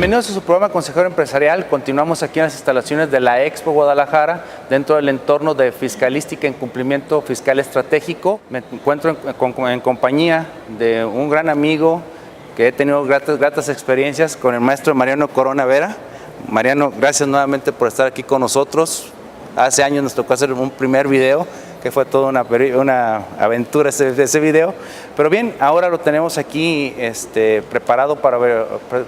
Bienvenidos a su programa Consejero Empresarial. Continuamos aquí en las instalaciones de la Expo Guadalajara, dentro del entorno de Fiscalística en Cumplimiento Fiscal Estratégico. Me encuentro en compañía de un gran amigo que he tenido gratas experiencias con el maestro Mariano Corona Vera. Mariano, gracias nuevamente por estar aquí con nosotros. Hace años nos tocó hacer un primer video, que fue toda una aventura ese video. Pero bien, ahora lo tenemos aquí preparado para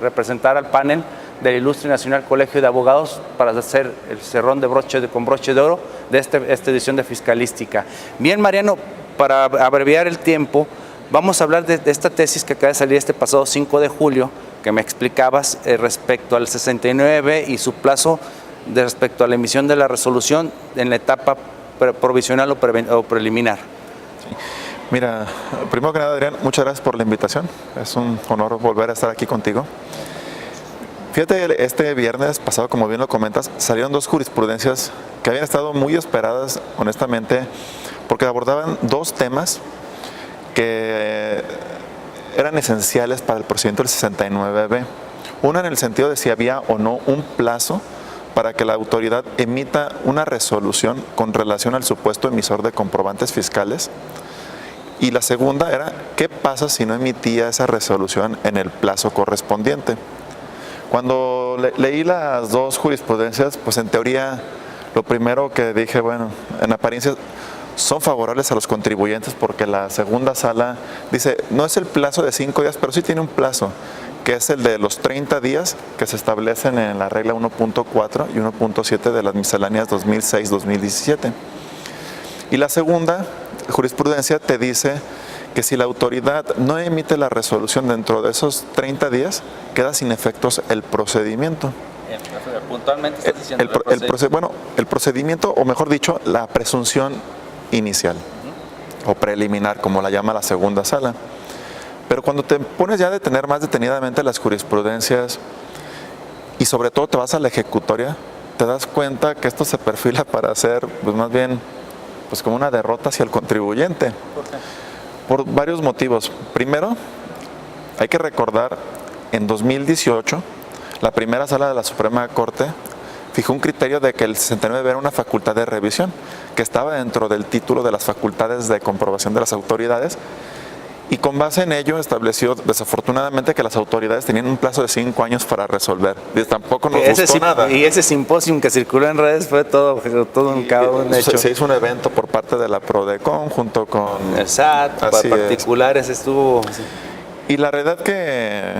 representar al panel del Ilustre Nacional Colegio de Abogados para hacer el cerrón con broche de oro de esta edición de Fiscalística. Bien, Mariano, para abreviar el tiempo, vamos a hablar de esta tesis que acaba de salir este pasado 5 de julio, que me explicabas respecto al 69 y su plazo respecto a la emisión de la resolución en la etapa provisional o preliminar. Sí. Mira, primero que nada, Adrián, muchas gracias por la invitación. Es un honor volver a estar aquí contigo. Fíjate, este viernes pasado, como bien lo comentas, salieron dos jurisprudencias que habían estado muy esperadas, honestamente, porque abordaban dos temas que eran esenciales para el procedimiento del 69B. Una en el sentido de si había o no un plazo para que la autoridad emita una resolución con relación al supuesto emisor de comprobantes fiscales. Y la segunda era, ¿qué pasa si no emitía esa resolución en el plazo correspondiente? Cuando leí las dos jurisprudencias, pues en teoría lo primero que dije, bueno, en apariencia son favorables a los contribuyentes porque la segunda sala dice, no es el plazo de 5 días, pero sí tiene un plazo, que es el de los 30 días que se establecen en la regla 1.4 y 1.7 de las misceláneas 2006-2017. Y la segunda jurisprudencia te dice que si la autoridad no emite la resolución dentro de esos 30 días, queda sin efectos el procedimiento. Puntualmente estás diciendo el procedimiento, o mejor dicho, la presunción inicial o preliminar, como la llama la segunda sala. Pero cuando te pones ya a detener más detenidamente las jurisprudencias y sobre todo te vas a la ejecutoria, te das cuenta que esto se perfila para hacer, pues más bien, pues como una derrota hacia el contribuyente. ¿Por qué? Por varios motivos. Primero, hay que recordar, en 2018, la primera sala de la Suprema Corte fijó un criterio de que el 69 era una facultad de revisión, que estaba dentro del título de las facultades de comprobación de las autoridades, y con base en ello estableció desafortunadamente que las autoridades tenían un plazo de 5 años para resolver. Y tampoco nos gustó nada. Y ese simposio que circuló en redes fue todo un caos, un hecho. Se hizo un evento por parte de la PRODECON junto con el SAT, particulares estuvo. Sí. Y la realidad que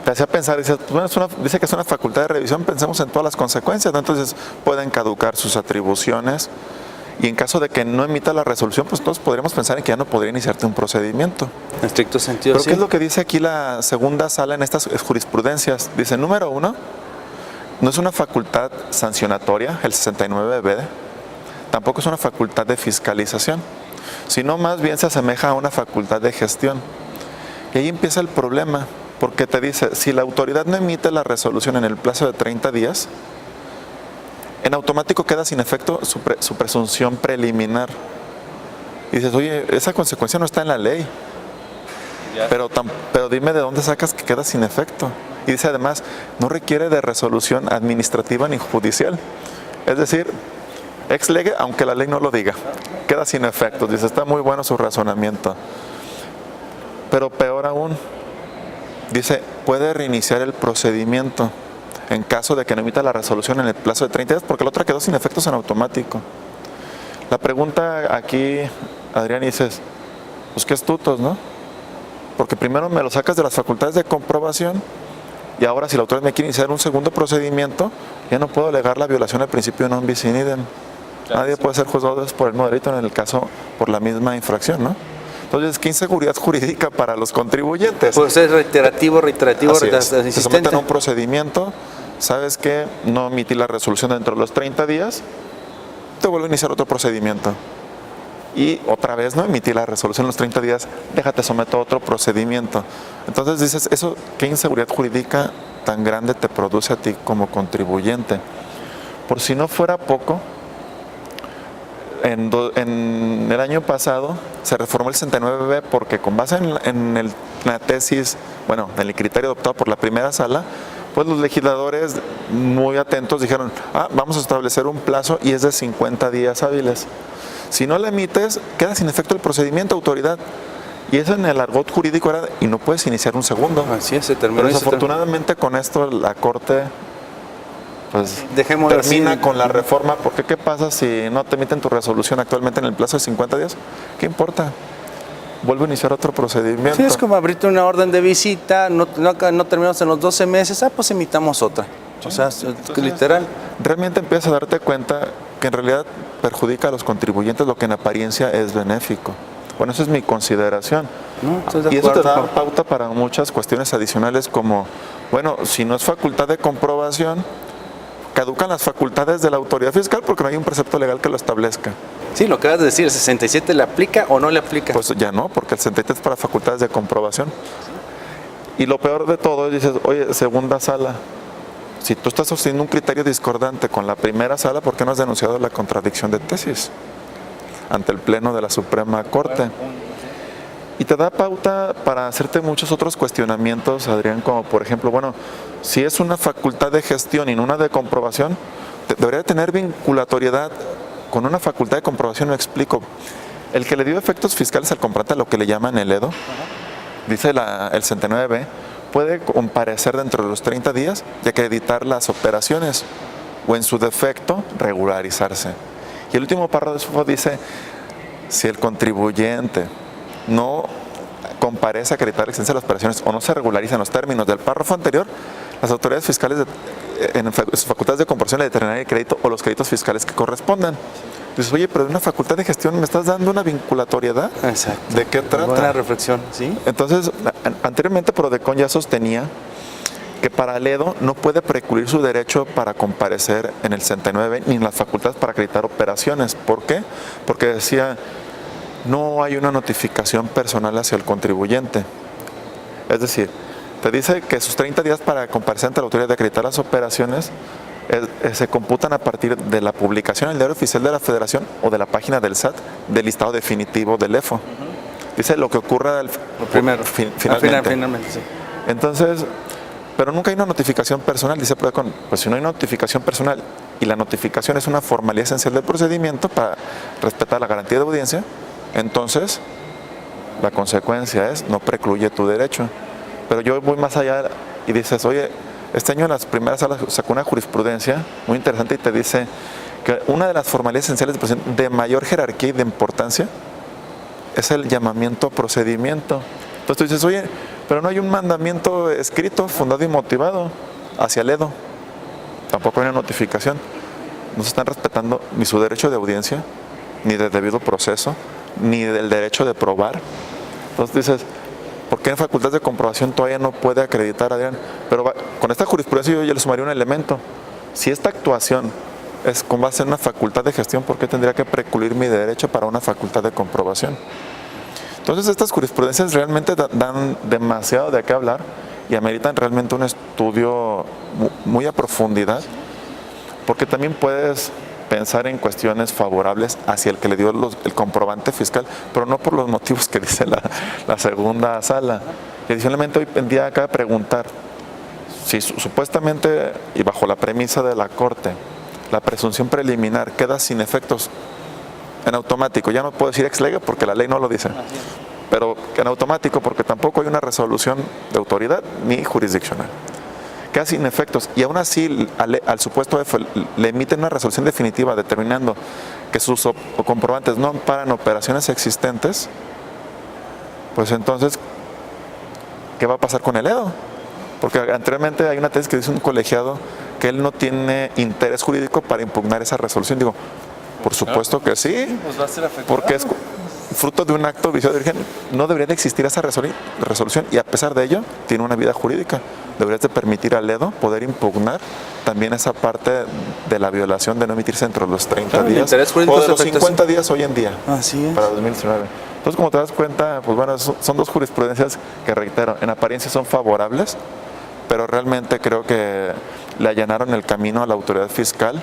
te hacía pensar, dice, bueno, dice que es una facultad de revisión, pensemos en todas las consecuencias, ¿no? Entonces pueden caducar sus atribuciones. Y en caso de que no emita la resolución, pues todos podríamos pensar en que ya no podría iniciarte un procedimiento. En estricto sentido, pero sí. ¿qué es lo que dice aquí la segunda sala en estas jurisprudencias? Dice, número uno, no es una facultad sancionatoria, el 69B, tampoco es una facultad de fiscalización, sino más bien se asemeja a una facultad de gestión. Y ahí empieza el problema, porque te dice, si la autoridad no emite la resolución en el plazo de 30 días, en automático queda sin efecto su presunción preliminar. Y dices, oye, esa consecuencia no está en la ley. Pero dime de dónde sacas que queda sin efecto. Y dice además, no requiere de resolución administrativa ni judicial. Es decir, ex lege, aunque la ley no lo diga, queda sin efecto. Dice, está muy bueno su razonamiento. Pero peor aún, dice, puede reiniciar el procedimiento en caso de que no emita la resolución en el plazo de 30 días, porque la otra quedó sin efectos en automático. La pregunta aquí, Adrián, dices, pues qué astutos, ¿no? Porque primero me lo sacas de las facultades de comprobación y ahora si la autoridad me quiere iniciar un segundo procedimiento, ya no puedo alegar la violación al principio non bis in idem. Claro, nadie puede ser juzgado por el mismo delito en el caso por la misma infracción, ¿no? Entonces, ¿qué inseguridad jurídica para los contribuyentes? Pues es reiterativo, insistente. Se someten a un procedimiento, sabes que no emití la resolución dentro de los 30 días, te vuelvo a iniciar otro procedimiento. Y otra vez no emití la resolución en los 30 días, déjate someto a otro procedimiento. Entonces dices, eso, ¿qué inseguridad jurídica tan grande te produce a ti como contribuyente? Por si no fuera poco, en el año pasado se reformó el 69B porque con base en la tesis, bueno, en el criterio adoptado por la primera sala, pues los legisladores muy atentos dijeron, vamos a establecer un plazo y es de 50 días hábiles. Si no le emites, queda sin efecto el procedimiento, autoridad. Y eso en el argot jurídico era, y no puedes iniciar un segundo. Así es, se terminó. Pero desafortunadamente con esto la Corte pues Dejémoslo termina así. con la reforma, porque ¿qué pasa si no te emiten tu resolución actualmente en el plazo de 50 días? ¿Qué importa? Vuelve a iniciar otro procedimiento. Sí, es como abrirte una orden de visita, no terminamos en los 12 meses, pues emitamos otra. O sea, Entonces, literal. Realmente empiezas a darte cuenta que en realidad perjudica a los contribuyentes lo que en apariencia es benéfico. Bueno, esa es mi consideración. No, estoy de Y eso te da acuerdo. pauta para muchas cuestiones adicionales como, bueno, si no es facultad de comprobación, caducan las facultades de la autoridad fiscal porque no hay un precepto legal que lo establezca. Sí, lo que vas a decir, ¿el 67 le aplica o no le aplica? Pues ya no, porque el 63 es para facultades de comprobación. Y lo peor de todo es, dices, oye, segunda sala, si tú estás sosteniendo un criterio discordante con la primera sala, ¿por qué no has denunciado la contradicción de tesis ante el Pleno de la Suprema Corte? Y te da pauta para hacerte muchos otros cuestionamientos, Adrián, como por ejemplo, bueno, si es una facultad de gestión y no una de comprobación, debería tener vinculatoriedad con una facultad de comprobación. Me explico. El que le dio efectos fiscales al comprante, a lo que le llaman el EDO, dice el 69B, puede comparecer dentro de los 30 días y acreditar las operaciones o en su defecto regularizarse. Y el último párrafo dice, si el contribuyente no comparece a acreditar la existencia de las operaciones o no se regularizan los términos del párrafo anterior, las autoridades fiscales en sus facultades de comprobación le determinarán el crédito o los créditos fiscales que correspondan. Dices, oye, pero en una facultad de gestión me estás dando una vinculatoriedad. Exacto. ¿De qué trata? Buena reflexión, ¿sí? Entonces, anteriormente Prodecon ya sostenía que para el EDO no puede precluir su derecho para comparecer en el 69 ni en las facultades para acreditar operaciones. ¿Por qué? Porque decía, no hay una notificación personal hacia el contribuyente. Es decir, te dice que sus 30 días para comparecer ante la autoridad de acreditar las operaciones se computan a partir de la publicación en el Diario Oficial de la Federación o de la página del SAT del listado definitivo del EFO. Dice lo que ocurra Primero. finalmente. Finalmente, sí. Entonces, pero nunca hay una notificación personal, dice Prodecon. Pues si no hay notificación personal y la notificación es una formalidad esencial del procedimiento para respetar la garantía de audiencia, entonces la consecuencia es no precluye tu derecho. Pero yo voy más allá y dices, oye, este año en las primeras salas sacó una jurisprudencia muy interesante y te dice que una de las formalidades esenciales del procedimiento de mayor jerarquía y de importancia es el llamamiento a procedimiento. Entonces tú dices, oye, pero no hay un mandamiento escrito, fundado y motivado hacia el EDO. Tampoco hay una notificación. No se están respetando ni su derecho de audiencia, ni del debido proceso, ni del derecho de probar. Entonces dices, ¿por qué en facultades de comprobación todavía no puede acreditar, Adrián? Pero con esta jurisprudencia yo ya le sumaría un elemento. Si esta actuación es con base en una facultad de gestión, ¿por qué tendría que precluir mi derecho para una facultad de comprobación? Entonces estas jurisprudencias realmente dan demasiado de qué hablar y ameritan realmente un estudio muy a profundidad, porque también puedes pensar en cuestiones favorables hacia el que le dio el comprobante fiscal, pero no por los motivos que dice la segunda sala. Y adicionalmente hoy en día acaba de preguntar si supuestamente y bajo la premisa de la Corte la presunción preliminar queda sin efectos en automático. Ya no puedo decir ex lege porque la ley no lo dice, pero en automático porque tampoco hay una resolución de autoridad ni jurisdiccional. Queda sin efectos y aún así al supuesto F le emiten una resolución definitiva determinando que sus comprobantes no amparan operaciones existentes, pues entonces, ¿qué va a pasar con el EDO? Porque anteriormente hay una tesis que dice un colegiado que él no tiene interés jurídico para impugnar esa resolución. Digo, por supuesto que sí, Pues va a ser afectado. porque es fruto de un acto vicioso de origen. No debería de existir esa resolución y a pesar de ello tiene una vida jurídica. Deberías de permitir al EDO poder impugnar también esa parte de la violación de no emitirse entre los 30 Claro, el días interés jurídico o de se los afecta, 50 días hoy en día Así es. para 2019. Entonces, como te das cuenta, pues bueno, son dos jurisprudencias que, reitero, en apariencia son favorables, pero realmente creo que le allanaron el camino a la autoridad fiscal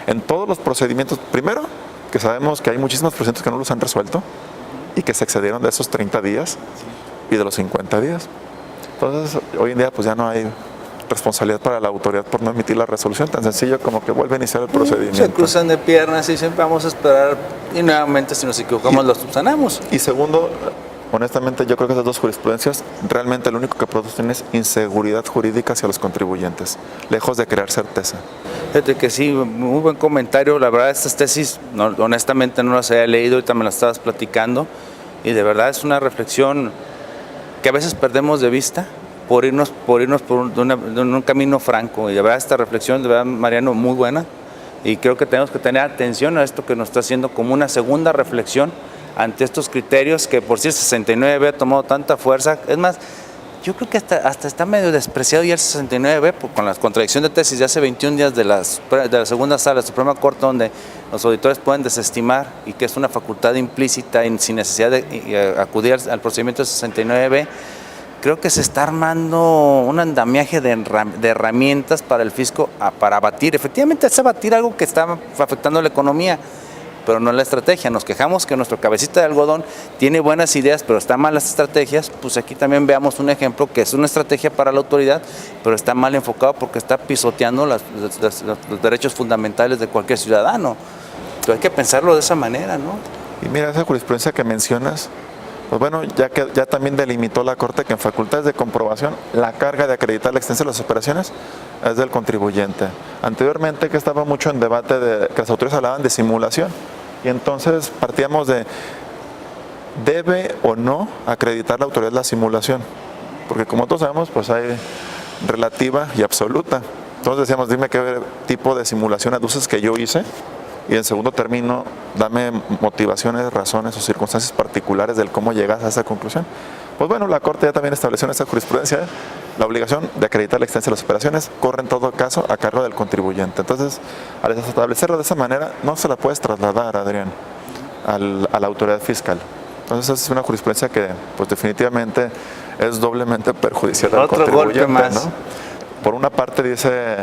en todos los procedimientos. Primero, que sabemos que hay muchísimos procedimientos que no los han resuelto y que se excedieron de esos 30 días y de los 50 días. Entonces, hoy en día pues ya no hay responsabilidad para la autoridad por no emitir la resolución, tan sencillo como que vuelve a iniciar el procedimiento. Se cruzan de piernas y siempre vamos a esperar y nuevamente si nos equivocamos lo subsanamos. Y segundo, honestamente yo creo que esas dos jurisprudencias realmente lo único que producen es inseguridad jurídica hacia los contribuyentes, lejos de crear certeza. Fíjate que sí, muy buen comentario. La verdad, estas tesis, honestamente no las había leído, ahorita me las estabas platicando, y de verdad es una reflexión que a veces perdemos de vista por irnos por un camino franco. Y de verdad esta reflexión, de verdad, Mariano, muy buena. Y creo que tenemos que tener atención a esto que nos está haciendo como una segunda reflexión ante estos criterios que por sí el 69B ha tomado tanta fuerza. Es más, yo creo que hasta está medio despreciado ya el 69B con la contradicción de tesis de hace 21 días de la segunda sala, la Suprema Corte, donde los auditores pueden desestimar y que es una facultad implícita y sin necesidad de acudir al procedimiento del 69B. Creo que se está armando un andamiaje de herramientas para el fisco para abatir. Efectivamente, es abatir algo que está afectando la economía, pero no la estrategia. Nos quejamos que nuestro cabecita de algodón tiene buenas ideas, pero están malas estrategias. Pues aquí también veamos un ejemplo que es una estrategia para la autoridad, pero está mal enfocado porque está pisoteando los derechos fundamentales de cualquier ciudadano. Pero hay que pensarlo de esa manera, ¿no? Y mira, esa jurisprudencia que mencionas, pues bueno, ya también delimitó la Corte que en facultades de comprobación la carga de acreditar la existencia de las operaciones es del contribuyente. Anteriormente que estaba mucho en debate de que las autoridades hablaban de simulación y entonces partíamos de ¿debe o no acreditar la autoridad la simulación? Porque como todos sabemos, pues hay relativa y absoluta. Entonces decíamos, dime qué tipo de simulación aduces que yo hice. Y en segundo término, dame motivaciones, razones o circunstancias particulares del cómo llegas a esa conclusión. Pues bueno, la Corte ya también estableció en esta jurisprudencia la obligación de acreditar la existencia de las operaciones, corre en todo caso a cargo del contribuyente. Entonces, al establecerlo de esa manera, no se la puedes trasladar, Adrián, a la autoridad fiscal. Entonces, es una jurisprudencia que, pues definitivamente, es doblemente perjudicial al contribuyente, golpe más, ¿no? Por una parte dice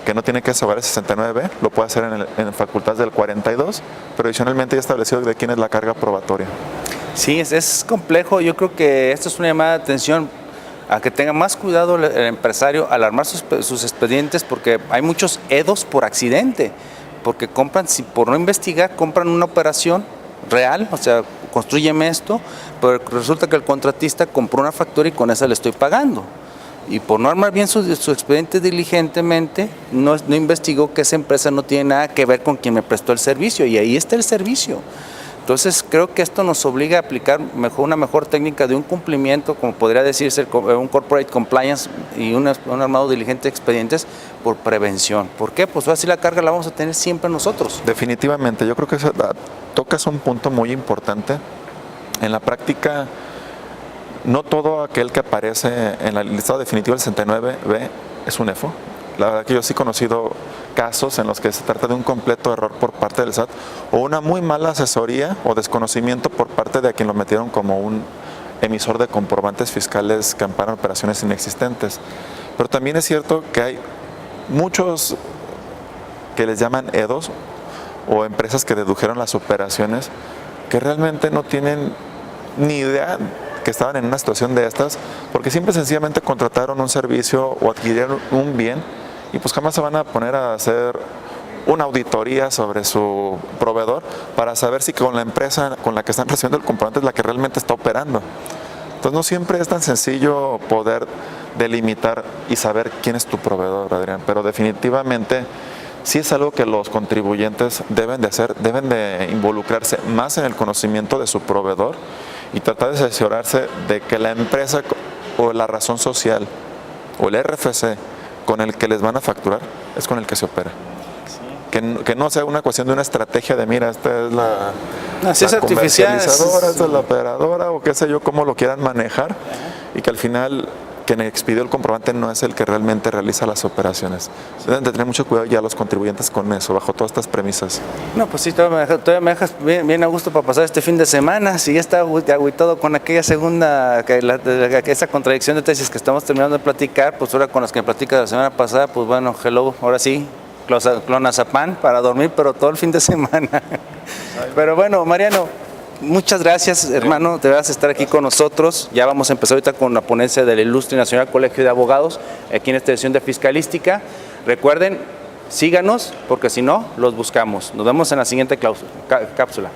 que no tiene que sobar el 69B, lo puede hacer en facultades del 42, pero adicionalmente ya establecido de quién es la carga probatoria. Sí, es complejo. Yo creo que esto es una llamada de atención a que tenga más cuidado el empresario al armar sus expedientes, porque hay muchos EDOs por accidente, porque compran, si por no investigar, compran una operación real, o sea, constrúyeme esto, pero resulta que el contratista compró una factura y con esa le estoy pagando. Y por no armar bien su expediente diligentemente, no investigó que esa empresa no tiene nada que ver con quien me prestó el servicio, y ahí está el servicio. Entonces creo que esto nos obliga a aplicar una mejor técnica de un cumplimiento, como podría decirse un corporate compliance y un armado diligente de expedientes por prevención. ¿Por qué? Pues así la carga la vamos a tener siempre nosotros. Definitivamente, yo creo que tocas un punto muy importante. En la práctica, no todo aquel que aparece en el listado definitivo del 69B es un EFO. La verdad que yo sí he conocido casos en los que se trata de un completo error por parte del SAT o una muy mala asesoría o desconocimiento por parte de quien lo metieron como un emisor de comprobantes fiscales que amparan operaciones inexistentes. Pero también es cierto que hay muchos que les llaman EDOs o empresas que dedujeron las operaciones que realmente no tienen ni idea que estaban en una situación de estas, porque simple y sencillamente contrataron un servicio o adquirieron un bien y pues jamás se van a poner a hacer una auditoría sobre su proveedor para saber si con la empresa con la que están recibiendo el comprobante es la que realmente está operando. Entonces no siempre es tan sencillo poder delimitar y saber quién es tu proveedor, Adrián, pero definitivamente sí es algo que los contribuyentes deben de hacer, deben de involucrarse más en el conocimiento de su proveedor y tratar de asesorarse de que la empresa o la razón social o el RFC con el que les van a facturar es con el que se opera. Sí. Que no sea una cuestión de una estrategia de mira, esta es la comercializadora, esta es la operadora o qué sé yo, cómo lo quieran manejar y que al final quien expidió el comprobante no es el que realmente realiza las operaciones. Deben de tener mucho cuidado ya los contribuyentes con eso, bajo todas estas premisas. No, pues sí, todavía me dejas bien a gusto para pasar este fin de semana. Si ya está agüitado con aquella segunda, esa contradicción de tesis que estamos terminando de platicar, pues ahora con las que me platicas la semana pasada, pues bueno, hello, ahora sí, clonazepam para dormir, pero todo el fin de semana. Pero bueno, Mariano, Muchas gracias, hermano, debes estar aquí con nosotros. Ya vamos a empezar ahorita con la ponencia del Ilustre Nacional Colegio de Abogados, aquí en esta edición de Fiscalística. Recuerden, síganos, porque si no, los buscamos. Nos vemos en la siguiente cápsula.